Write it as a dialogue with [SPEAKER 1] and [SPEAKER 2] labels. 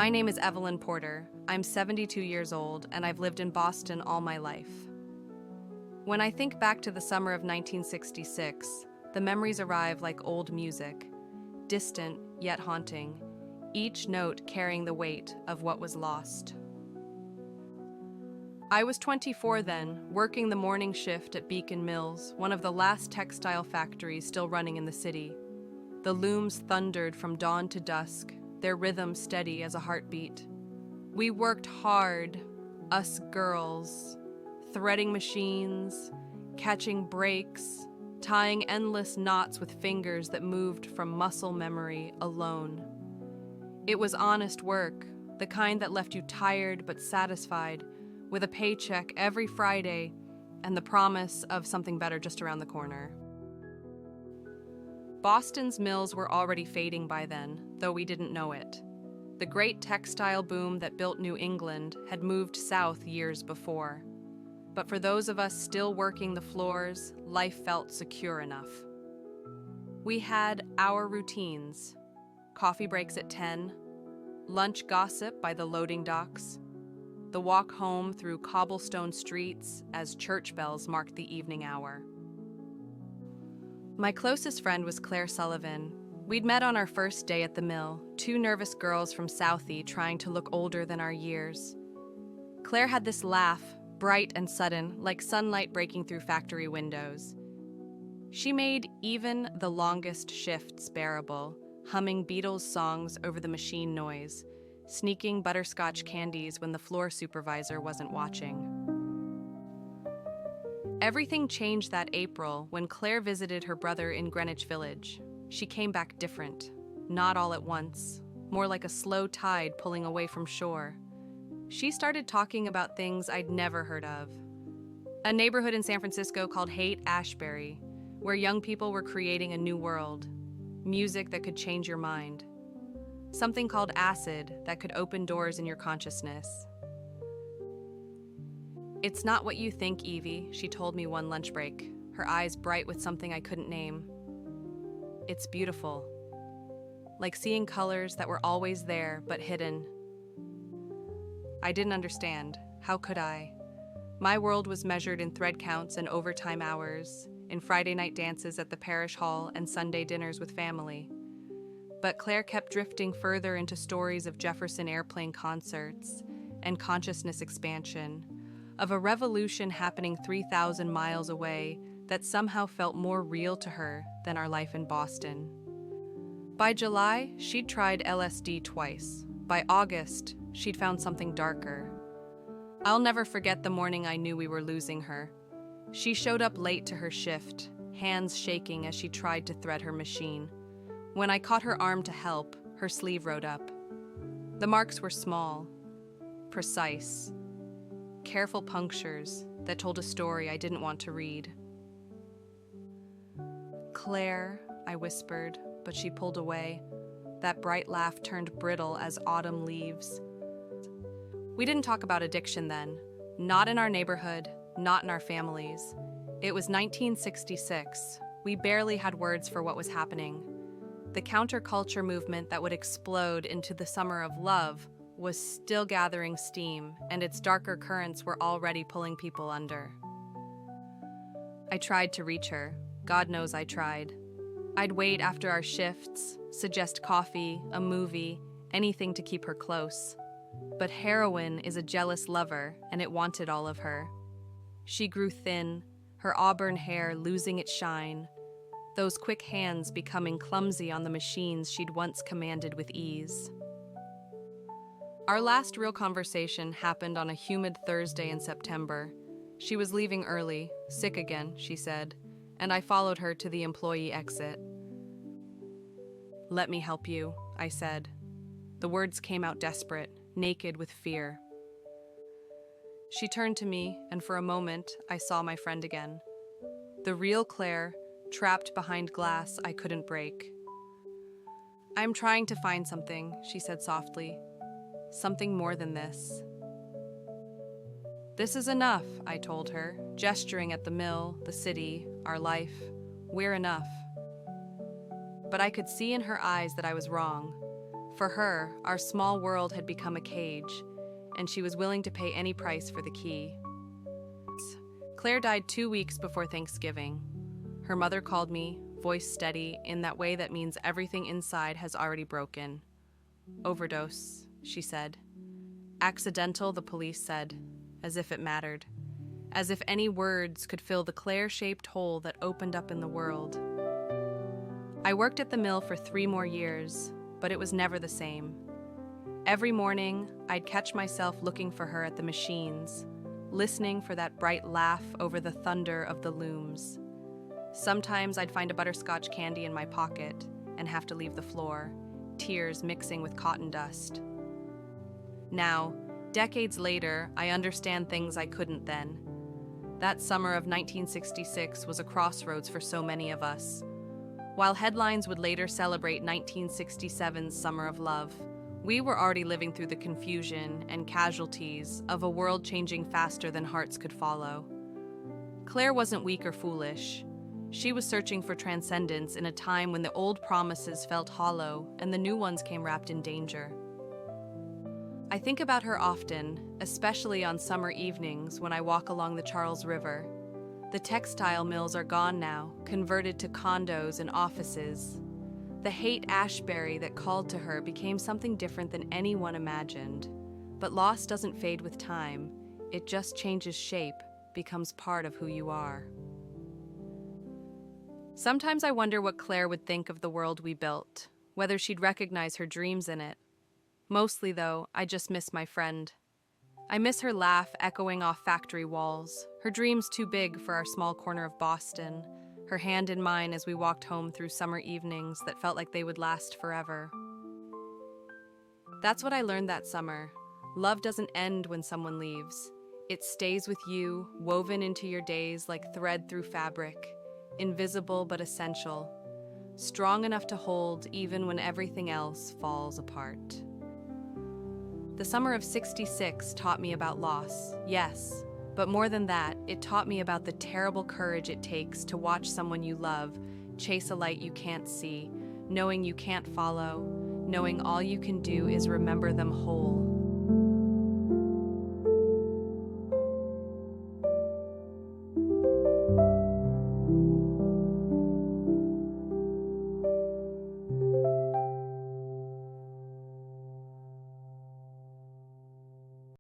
[SPEAKER 1] My name is Evelyn Porter. I'm 72 years old, and I've lived in Boston all my life. When I think back to the summer of 1966, the memories arrive like old music, distant yet haunting, each note carrying the weight of what was lost. I was 24 then, working the morning shift at Beacon Mills, one of the last textile factories still running in the city. The looms thundered from dawn to dusk, their rhythm steady as a heartbeat. We worked hard, us girls, threading machines, catching breaks, tying endless knots with fingers that moved from muscle memory alone. It was honest work, the kind that left you tired but satisfied, with a paycheck every Friday and the promise of something better just around the corner. Boston's mills were already fading by then, though we didn't know it. The great textile boom that built New England had moved south years before. But for those of us still working the floors, life felt secure enough. We had our routines: coffee breaks at 10, lunch gossip by the loading docks, the walk home through cobblestone streets as church bells marked the evening hour. My closest friend was Claire Sullivan. We'd met on our first day at the mill, two nervous girls from Southie trying to look older than our years. Claire had this laugh, bright and sudden, like sunlight breaking through factory windows. She made even the longest shifts bearable, humming Beatles songs over the machine noise, sneaking butterscotch candies when the floor supervisor wasn't watching. Everything changed that April when Claire visited her brother in Greenwich Village. She came back different, not all at once, more like a slow tide pulling away from shore. She started talking about things I'd never heard of. A neighborhood in San Francisco called Haight-Ashbury, where young people were creating a new world, music that could change your mind. Something called acid that could open doors in your consciousness. "It's not what you think, Evie," she told me one lunch break, her eyes bright with something I couldn't name. "It's beautiful. Like seeing colors that were always there but hidden." I didn't understand. How could I? My world was measured in thread counts and overtime hours, in Friday night dances at the parish hall and Sunday dinners with family. But Claire kept drifting further into stories of Jefferson Airplane concerts and consciousness expansion, of a revolution happening 3,000 miles away that somehow felt more real to her than our life in Boston. By July, she'd tried LSD twice. By August, she'd found something darker. I'll never forget the morning I knew we were losing her. She showed up late to her shift, hands shaking as she tried to thread her machine. When I caught her arm to help, her sleeve rode up. The marks were small, precise, careful punctures that told a story I didn't want to read. "Claire," I whispered, but she pulled away. That bright laugh turned brittle as autumn leaves. We didn't talk about addiction then. Not in our neighborhood, not in our families. It was 1966. We barely had words for what was happening. The counterculture movement that would explode into the summer of love was still gathering steam, and its darker currents were already pulling people under. I tried to reach her. God knows I tried. I'd wait after our shifts, suggest coffee, a movie, anything to keep her close. But heroin is a jealous lover, and it wanted all of her. She grew thin, her auburn hair losing its shine, those quick hands becoming clumsy on the machines she'd once commanded with ease. Our last real conversation happened on a humid Thursday in September. She was leaving early, sick again, she said, and I followed her to the employee exit. "Let me help you," I said. The words came out desperate, naked with fear. She turned to me, and for a moment, I saw my friend again. The real Claire, trapped behind glass I couldn't break. "I'm trying to find something," she said softly. "Something more than this." "This is enough," I told her, gesturing at the mill, the city, our life. "We're enough." But I could see in her eyes that I was wrong. For her, our small world had become a cage, and she was willing to pay any price for the key. Claire died 2 weeks before Thanksgiving. Her mother called me, voice steady, in that way that means everything inside has already broken. Overdose, she said. Accidental, the police said, as if it mattered. As if any words could fill the Claire-shaped hole that opened up in the world. I worked at the mill for 3 more years, but it was never the same. Every morning, I'd catch myself looking for her at the machines, listening for that bright laugh over the thunder of the looms. Sometimes I'd find a butterscotch candy in my pocket and have to leave the floor, tears mixing with cotton dust. Now, decades later, I understand things I couldn't then. That summer of 1966 was a crossroads for so many of us. While headlines would later celebrate 1967's Summer of Love, we were already living through the confusion and casualties of a world changing faster than hearts could follow. Claire wasn't weak or foolish. She was searching for transcendence in a time when the old promises felt hollow and the new ones came wrapped in danger. I think about her often, especially on summer evenings when I walk along the Charles River. The textile mills are gone now, converted to condos and offices. The Haight-Ashbury that called to her became something different than anyone imagined. But loss doesn't fade with time. It just changes shape, becomes part of who you are. Sometimes I wonder what Claire would think of the world we built, whether she'd recognize her dreams in it. Mostly, though, I just miss my friend. I miss her laugh echoing off factory walls, her dreams too big for our small corner of Boston, her hand in mine as we walked home through summer evenings that felt like they would last forever. That's what I learned that summer. Love doesn't end when someone leaves. It stays with you, woven into your days like thread through fabric, invisible but essential, strong enough to hold even when everything else falls apart. The summer of '66 taught me about loss, yes, but more than that, it taught me about the terrible courage it takes to watch someone you love chase a light you can't see, knowing you can't follow, knowing all you can do is remember them whole.